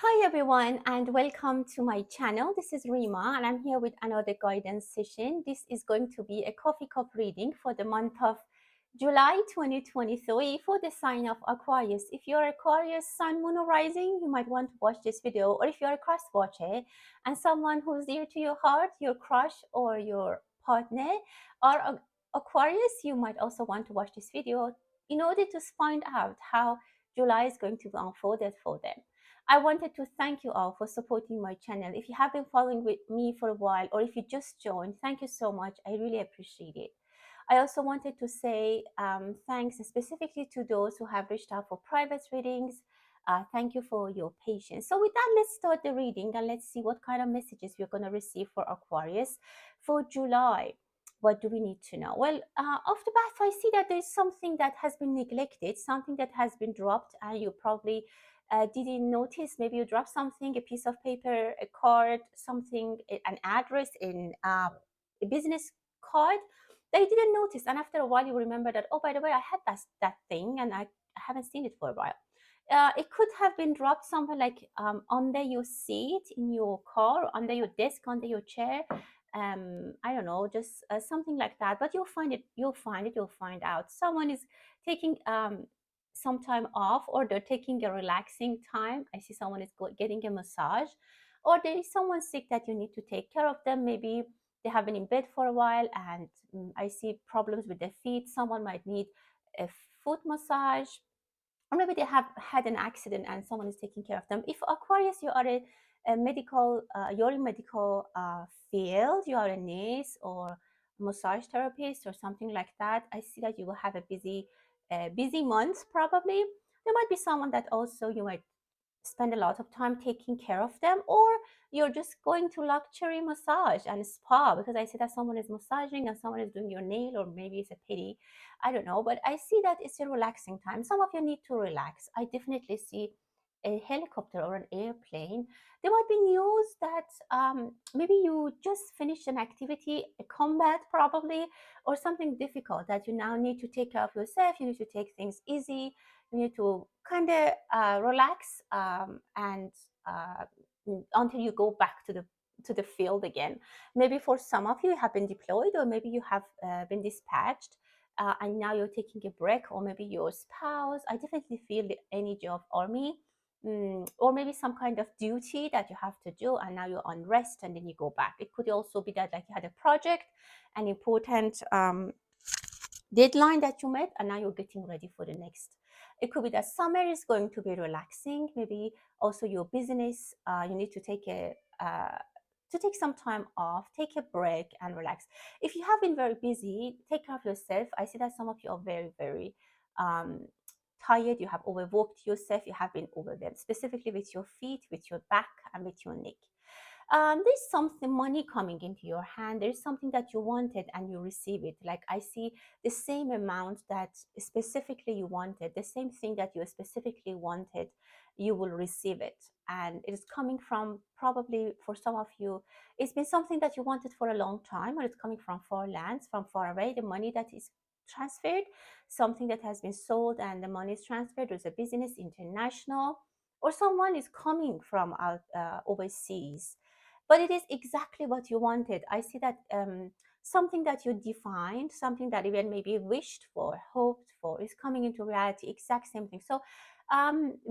Hi everyone and welcome to my channel. This is Rima and I'm here with another guidance session. This is going to be a coffee cup reading for the month of July 2023 for the sign of Aquarius. If you're Aquarius Sun, Moon or Rising, you might want to watch this video, or if you're a cross watcher and someone who's dear to your heart, your crush or your partner are Aquarius, you might also want to watch this video in order to find out how July is going to be unfolded for them. I wanted to thank you all for supporting my channel. If you have been following with me for a while or if you just joined, thank you so much. I really appreciate it. I also wanted to say thanks specifically to those who have reached out for private readings. Thank you for your patience. So with that, let's start the reading and let's see what kind of messages we're going to receive for Aquarius for July. What do we need to know? Well, off the bat, I see that there's something that has been neglected, something that has been dropped, and you probably didn't notice. Maybe you dropped something, a piece of paper, a card, something, an address in a business card that you didn't notice. And after a while, you remember that, oh, by the way, I had that thing and I haven't seen it for a while. It could have been dropped somewhere like under your seat in your car, under your desk, under your chair. I don't know, just something like that. But you'll find it. You'll find it. You'll find out. Someone is taking some time off, or they're taking a relaxing time. I see someone is getting a massage, or there is someone sick that you need to take care of them. Maybe they have been in bed for a while, and I see problems with their feet. Someone might need a foot massage, or maybe they have had an accident and someone is taking care of them. If Aquarius, you are a medical, you're in medical field, you are a nurse or massage therapist or something like that, I see that you will have a busy month probably. There might be someone that also you might spend a lot of time taking care of them, or you're just going to luxury massage and spa, because I see that someone is massaging and someone is doing your nail, or maybe it's a pity, I don't know, but I see that it's a relaxing time. Some of you need to relax. I definitely see a helicopter or an airplane. There might be news that maybe you just finished an activity, a combat probably, or something difficult that you now need to take care of yourself. You need to take things easy. You need to kind of relax and until you go back to the field again. Maybe for some of you have been deployed, or maybe you have been dispatched, and now you're taking a break, or maybe your spouse. I definitely feel the energy of army. Or maybe some kind of duty that you have to do, and now you're on rest and then you go back. It could also be that like you had a project, an important deadline that you met, and now you're getting ready for the next. It could be that summer is going to be relaxing. Maybe also your business, you need to take some time off, take a break and relax. If you have been very busy, take care of yourself. I see that some of you are very um, tired. You have overworked yourself. You have been overwhelmed, specifically with your feet, with your back, and with your neck. There's something, money coming into your hand. There's something that you wanted and you receive it. Like I see the same amount that specifically you wanted, the same thing that you specifically wanted, you will receive it. And it is coming from, probably for some of you, it's been something that you wanted for a long time, or it's coming from far lands, from far away. The money that is transferred, something that has been sold and the money is transferred. There's a business, international, or someone is coming from out overseas, but it is exactly what you wanted. I see that something that you defined, something that even maybe wished for, hoped for, is coming into reality. Exact same thing. So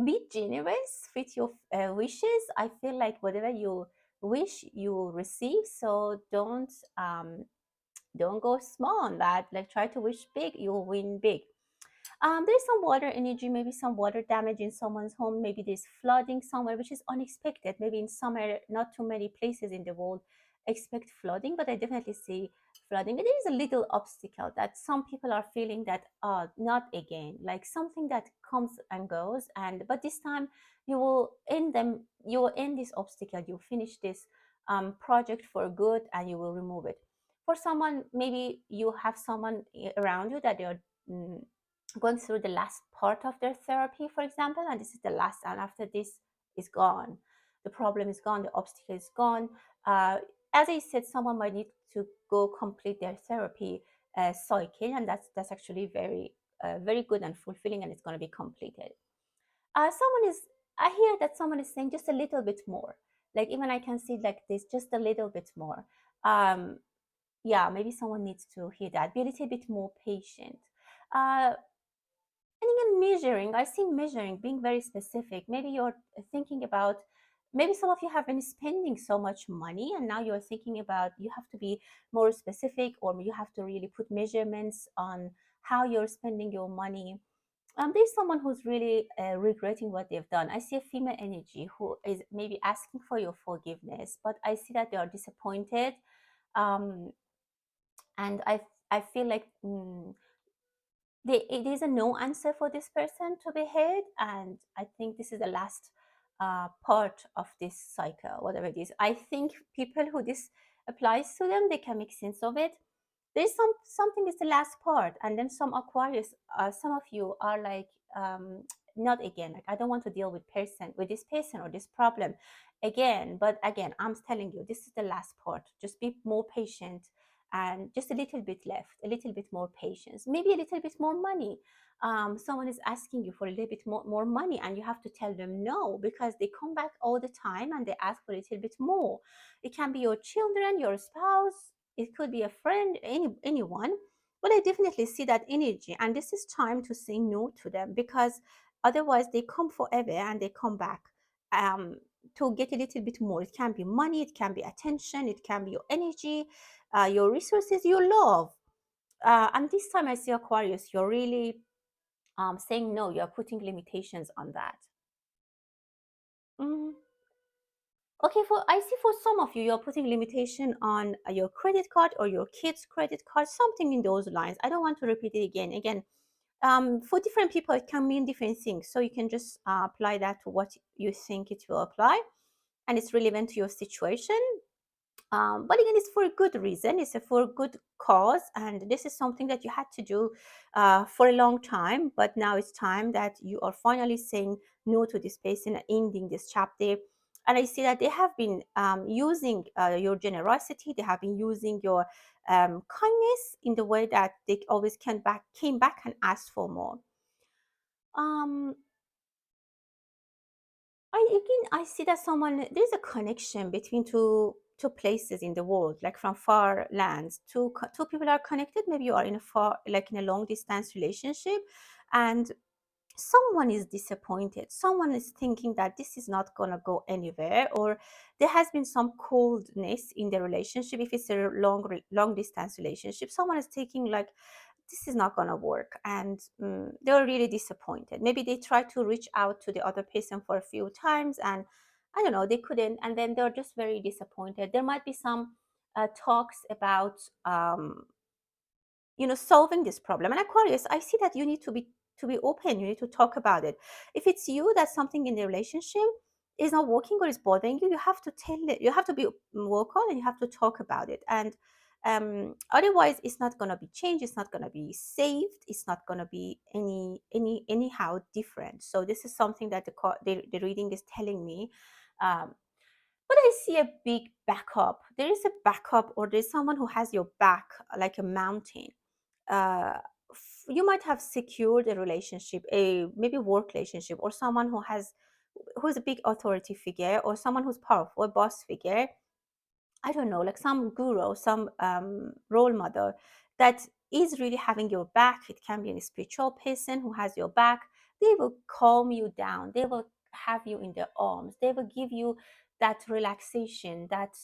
be generous with your wishes. I feel like whatever you wish, you will receive. So don't go small on that. Like try to wish big, you'll win big. There's some water energy, maybe some water damage in someone's home. Maybe there's flooding somewhere, which is unexpected. Maybe in summer, not too many places in the world expect flooding, but I definitely see flooding. But there is a little obstacle that some people are feeling that, not again, like something that comes and goes. And but this time you will end them. You will end this obstacle. You finish this project for good, and you will remove it. For someone, maybe you have someone around you that they are. Going through the last part of their therapy, for example, and this is the last, and after this is gone, the problem is gone, the obstacle is gone. As I said, someone might need to go complete their therapy cycle, and that's actually very good and fulfilling, and it's going to be completed. Someone is I hear that someone is saying just a little bit more. Like even I can see like this, just a little bit more. Um, yeah, maybe someone needs to hear that. Be a little bit more patient. Uh, and again, measuring. I see measuring, being very specific. Maybe you're thinking about. Maybe some of you have been spending so much money, and now you're thinking about you have to be more specific, or you have to really put measurements on how you're spending your money. There's someone who's really regretting what they've done. I see a female energy who is maybe asking for your forgiveness, but I see that they are disappointed, um, and I feel like it is a no answer for this person to be heard, and I think this is the last part of this cycle, whatever it is. I think people who this applies to them, they can make sense of it. There's something is the last part, and then some Aquarius, some of you are like, not again, like I don't want to deal with this person or this problem again. But again, I'm telling you, this is the last part. Just be more patient, and just a little bit left, a little bit more patience, maybe a little bit more money. Someone is asking you for a little bit more money, and you have to tell them no, because they come back all the time and they ask for a little bit more. It can be your children, your spouse, it could be a friend, anyone. But I definitely see that energy, and this is time to say no to them, because otherwise they come forever and they come back um, to get a little bit more. It can be money, it can be attention, it can be your energy, your resources, your love. And this time I see Aquarius, you're really saying no, you're putting limitations on that. Mm. Okay, for I see for some of you, you're putting limitation on your credit card or your kid's credit card, something in those lines. I don't want to repeat it again. For different people, it can mean different things. So you can just apply that to what you think it will apply, and it's relevant to your situation. But again, it's for a good reason. It's for a good cause, and this is something that you had to do for a long time. But now it's time that you are finally saying no to this person and ending this chapter. And I see that they have been using your generosity. They have been using your kindness in the way that they always came back and asked for more. Um, I see that someone there's a connection between two places in the world, like from far lands. Two people are connected. Maybe you are in a far, like in a long distance relationship, and someone is disappointed. Someone is thinking that this is not gonna go anywhere, or there has been some coldness in the relationship. If it's a long distance relationship, someone is taking like this is not going to work, and they're really disappointed. Maybe they try to reach out to the other person for a few times, and I don't know, they couldn't, and then they're just very disappointed. There might be some talks about solving this problem. And Aquarius, I see that you need to be open. You need to talk about it. If it's you that something in the relationship is not working or is bothering you, you have to tell it. You have to be vocal, and you have to talk about it. And otherwise it's not going to be changed, it's not going to be saved, it's not going to be anyhow different. So this is something that the reading is telling me. um, but I see a big backup. There is a backup, or there's someone who has your back like a mountain. uh, you might have secured a relationship, a maybe work relationship, or someone who's a big authority figure, or someone who's powerful, a boss figure. I don't know, like some guru, some role model that is really having your back. It can be a spiritual person who has your back. They will calm you down. They will have you in their arms. They will give you that relaxation, that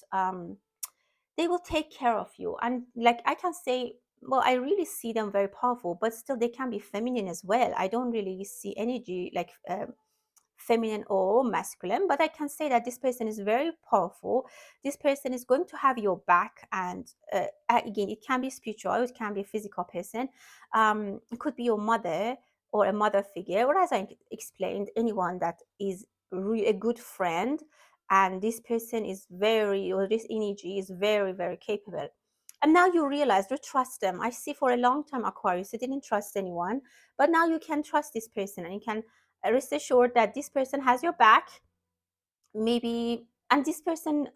they will take care of you. And like I can say, well, I really see them very powerful, but still they can be feminine as well. I don't really see energy like feminine or masculine, but I can say that this person is very powerful. This person is going to have your back, and again, it can be spiritual, it can be a physical person. It could be your mother or a mother figure, or as I explained, anyone that is a good friend. And this person is very, or this energy is very, very capable. And now you realize you trust them. I see for a long time, Aquarius, you didn't trust anyone, but now you can trust this person, and you can rest assured that this person has your back. Maybe, and this person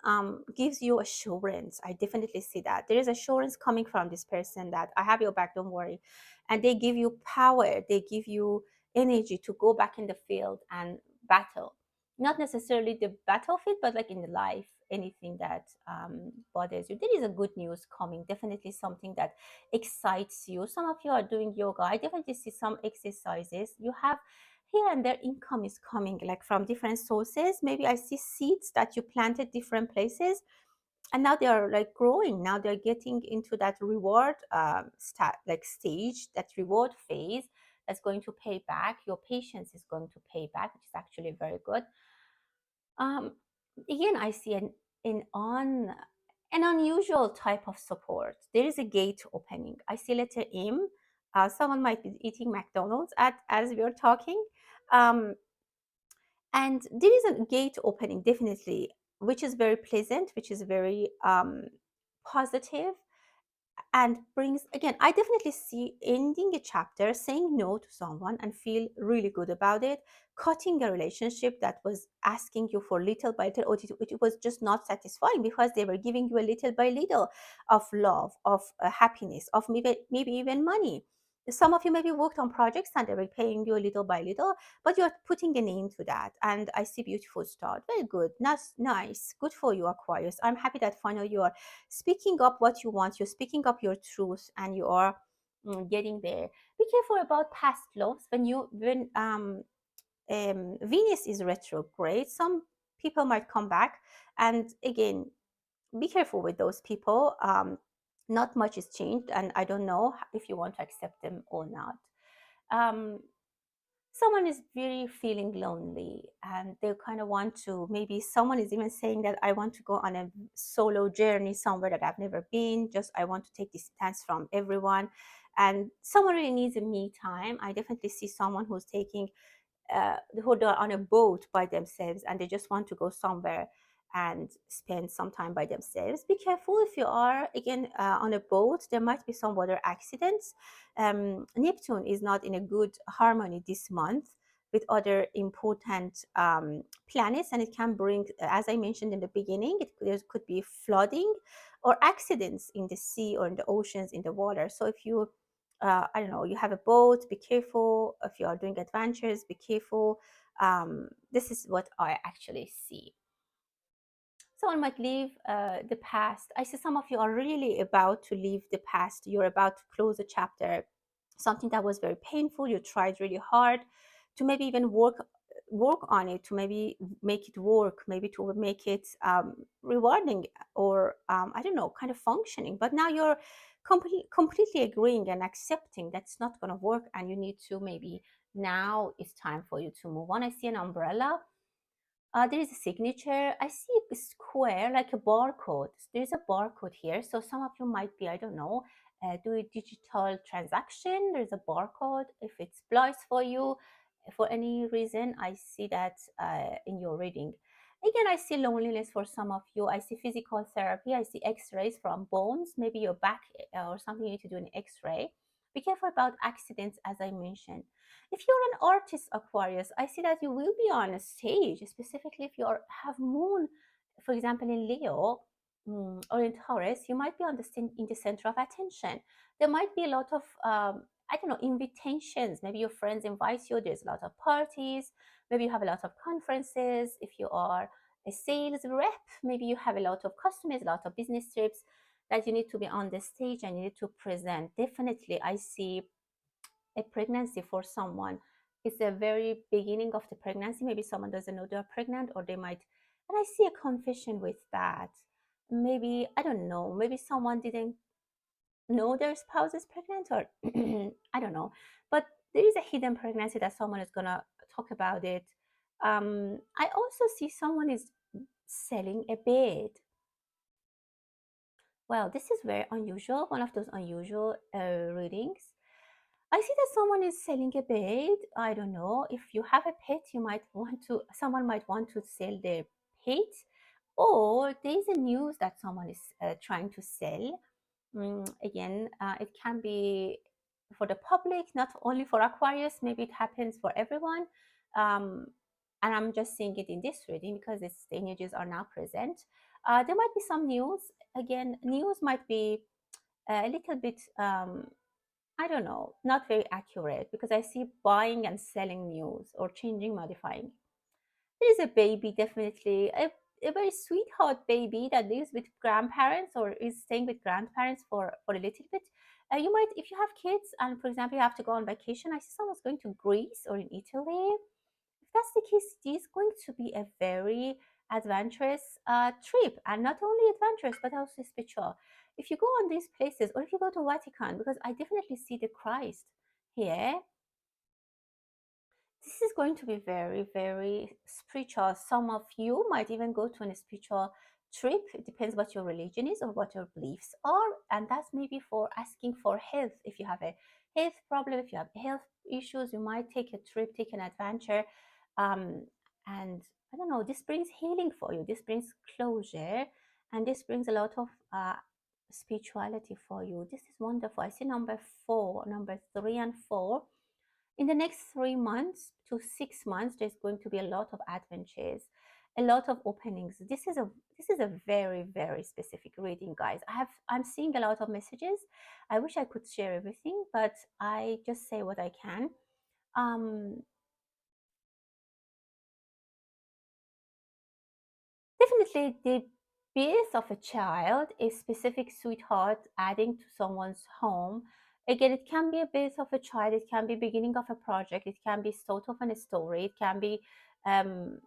gives you assurance. I definitely see that there is assurance coming from this person that I have your back, don't worry. And they give you power, they give you energy to go back in the field and battle. not necessarily the battlefield, but like in the life, anything that bothers you. There is a good news coming, definitely something that excites you. Some of you are doing yoga. I definitely see some exercises you have here and there. Income is coming like from different sources. Maybe I see seeds that you planted different places, and now they are like growing. Now they're getting into that reward like stage, that reward phase, that's going to pay back. Your patience is going to pay back, which is actually very good. um, Again, I see an unusual type of support. There is a gate opening. I see letter M. Someone might be eating McDonald's as we are talking. Um, and there is a gate opening, definitely, which is very pleasant, which is very positive, and brings, again, I definitely see ending a chapter, saying no to someone and feel really good about it, cutting a relationship that was asking you for little by little, or it was just not satisfying because they were giving you a little by little of love, of happiness, of maybe even money. Some of you maybe worked on projects and they were paying you a little by little, but you're putting a name to that. And I see beautiful start. Very good. Nice. Good for you, Aquarius. I'm happy that finally you are speaking up what you want. You're speaking up your truth, and you are getting there. Be careful about past loves. When Venus is retrograde, some people might come back, and again, be careful with those people. Not much is changed, and I don't know if you want to accept them or not. um, Someone is very feeling lonely, and they kind of want to, maybe someone is even saying that I want to go on a solo journey somewhere that I've never been, just I want to take distance from everyone. And someone really needs a me time. I definitely see someone who's taking who are on a boat by themselves, and they just want to go somewhere and spend some time by themselves. Be careful if you are, again, on a boat. There might be some water accidents. Neptune is not in a good harmony this month with other important planets, and it can bring, as I mentioned in the beginning, there could be flooding or accidents in the sea or in the oceans, in the water. So if you I don't know, you have a boat, be careful. If you are doing adventures, be careful. This is what I actually see. Someone might leave the past. I see some of you are really about to leave the past. You're about to close a chapter, something that was very painful. You tried really hard to maybe even work on it, to maybe make it work, maybe to make it rewarding, or I don't know, kind of functioning. But now you're completely agreeing and accepting that's not going to work, and you need to, maybe now it's time for you to move on. I see an umbrella. There is a signature. I see a square, like a barcode. There's a barcode here. So some of you might be, I don't know, do a digital transaction. There's a barcode. If it applies for you, for any reason, I see that in your reading. Again, I see loneliness for some of you. I see physical therapy. I see x-rays from bones, maybe your back or something you need to do an x-ray. Be careful about accidents, as I mentioned. If you're an artist, Aquarius, I see that you will be on a stage, specifically if you have moon, for example, in Leo, or in Taurus. You might be in the center of attention. There might be a lot of, I don't know, invitations. Maybe your friends invite you. There's a lot of parties. Maybe you have a lot of conferences. If you are a sales rep, maybe you have a lot of customers, a lot of business trips that you need to be on the stage and you need to present. Definitely, I see a pregnancy for someone. It's the very beginning of the pregnancy. Maybe someone doesn't know they're pregnant, or they might, and I see a confession with that. Maybe, I don't know, maybe someone didn't know their spouse is pregnant, or I don't know. But there is a hidden pregnancy that someone is gonna talk about it. I also see someone is selling a bed. Well, this is very unusual, one of those unusual readings. I see that someone is selling a bed. I don't know. If you have a pet, someone might want to sell their pet, or there is a news that someone is trying to sell. Again, it can be for the public, not only for Aquarius. Maybe it happens for everyone. Um, and I'm just seeing it in this reading because the energies are now present. There might be some news. Again, news might be a little bit I don't know, not very accurate, because I see buying and selling news or changing, modifying. There is a baby, definitely a very sweetheart baby that lives with grandparents or is staying with grandparents for a little bit. You might, if you have kids, and for example, you have to go on vacation. I see someone's going to Greece or in Italy. If that's the case, it is going to be a very adventurous trip, and not only adventurous but also spiritual. If you go on these places, or if you go to Vatican, because I definitely see the Christ here, this is going to be very, very spiritual. Some of you might even go to a spiritual trip. It depends what your religion is or what your beliefs are. And that's maybe for asking for health. If you have a health problem, if you have health issues, you might take a trip, take an adventure. Um, and I don't know, this brings healing for you. This brings closure. And this brings a lot of spirituality for you. This is wonderful. I see number four, number three, and four. In the next 3 months to 6 months, there's going to be a lot of adventures, a lot of openings. This is a very, very specific reading, guys. I'm seeing a lot of messages. I wish I could share everything, but I just say what I can. um Definitely, the birth of a child, a specific sweetheart adding to someone's home. Again, it can be a birth of a child, it can be beginning of a project, it can be sort of a story, it can be um,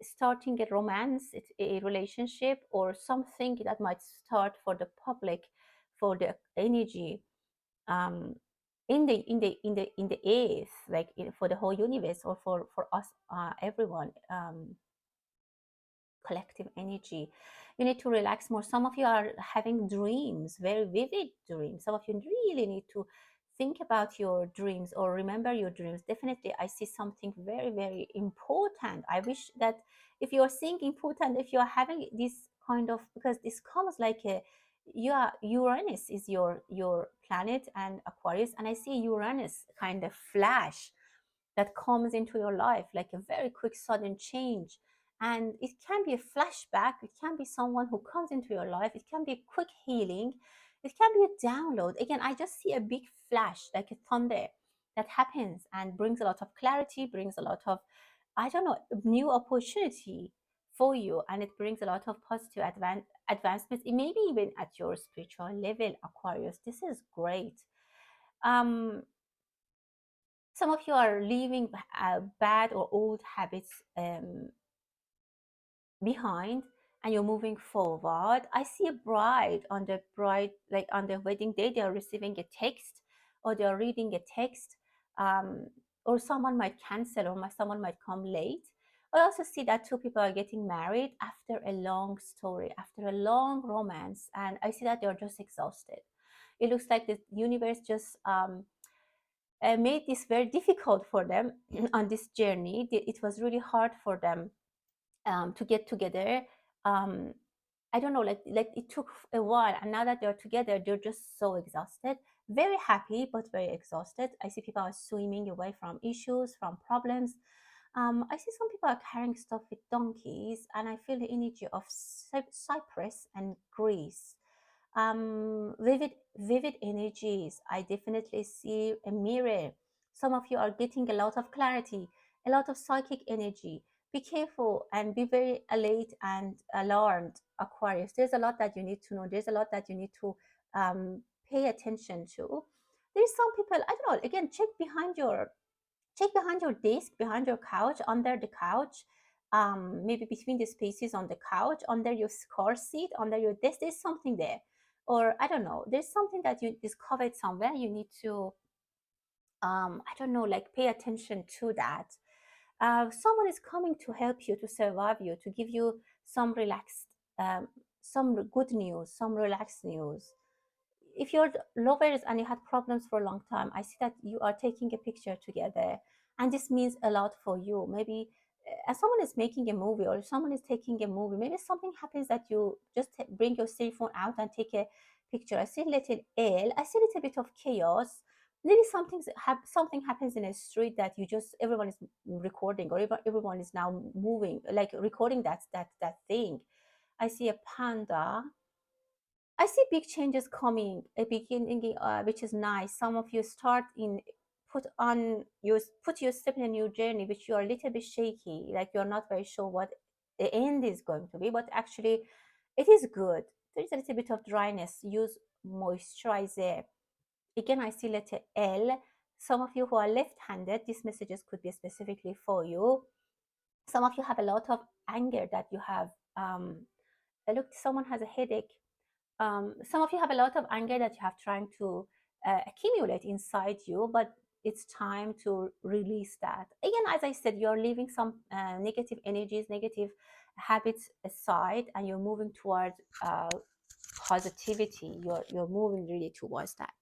starting a romance, a relationship, or something that might start for the public, for the energy um, in the earth, like for the whole universe, or for us, everyone. Collective energy. You need to relax more. Some of you are having dreams, very vivid dreams. Some of you really need to think about your dreams or remember your dreams. Definitely, I see something very, very important. I wish that if you are seeing important, if you are having this kind of, because this comes like a, you are, Uranus is your planet and Aquarius, and I see Uranus kind of flash that comes into your life like a very quick sudden change. And it can be a flashback, it can be someone who comes into your life, it can be a quick healing, it can be a download. Again, I just see a big flash like a thunder that happens and brings a lot of clarity, brings a lot of, I don't know, new opportunity for you, and it brings a lot of positive advancements, maybe even at your spiritual level, Aquarius. This is great. um some of you are leaving bad or old habits behind, and you're moving forward. I see a bride on the like on the wedding day, they are receiving a text or they are reading a text, um, or someone might cancel, or someone might come late. I also see that two people are getting married after a long story, after a long romance, and I see that they're just exhausted. It looks like the universe just made this very difficult for them on this journey. It was really hard for them to get together. Um, I don't know, like it took a while, and now that they're together, they're just so exhausted. Very happy, but very exhausted. I see people are swimming away from issues, from problems. I see some people are carrying stuff with donkeys, and I feel the energy of Cyprus and Greece. Vivid energies. I definitely see a mirror. Some of you are getting a lot of clarity, a lot of psychic energy. Be careful and be very alert and alarmed, Aquarius. There's a lot that you need to know. There's a lot that you need to pay attention to. There's some people, I don't know, again, check behind your desk, behind your couch, under the couch, maybe between the spaces on the couch, under your car seat, under your desk. There's something there, or I don't know. There's something that you discovered somewhere. You need to, I don't know, like pay attention to that. Someone is coming to help you, to survive you, to give you some relaxed, some good news, some relaxed news. If you're lovers and you had problems for a long time, I see that you are taking a picture together, and this means a lot for you. Maybe as someone is making a movie, or someone is taking a movie, maybe something happens that you just bring your cell phone out and take a picture. I see a little L, I see a little bit of chaos. Maybe something happens in a street that you just, everyone is recording, or everyone is now moving, like recording that thing. I see a panda. I see big changes coming, a beginning, which is nice. Some of you start in put your step in a new journey, which you are a little bit shaky, like you're not very sure what the end is going to be, but actually it is good. There is a little bit of dryness. Use moisturizer. Again, I see letter L. Some of you who are left-handed, these messages could be specifically for you. Some of you have a lot of anger that you have. Look, someone has a headache. Some of you have a lot of anger that you have trying to accumulate inside you, but it's time to release that. Again, as I said, you're leaving some negative energies, negative habits aside, and you're moving towards positivity. You're moving really towards that.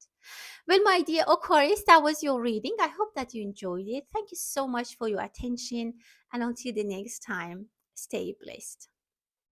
Well, my dear Aquarius, that was your reading. I hope that you enjoyed it. Thank you so much for your attention, and until the next time, stay blessed.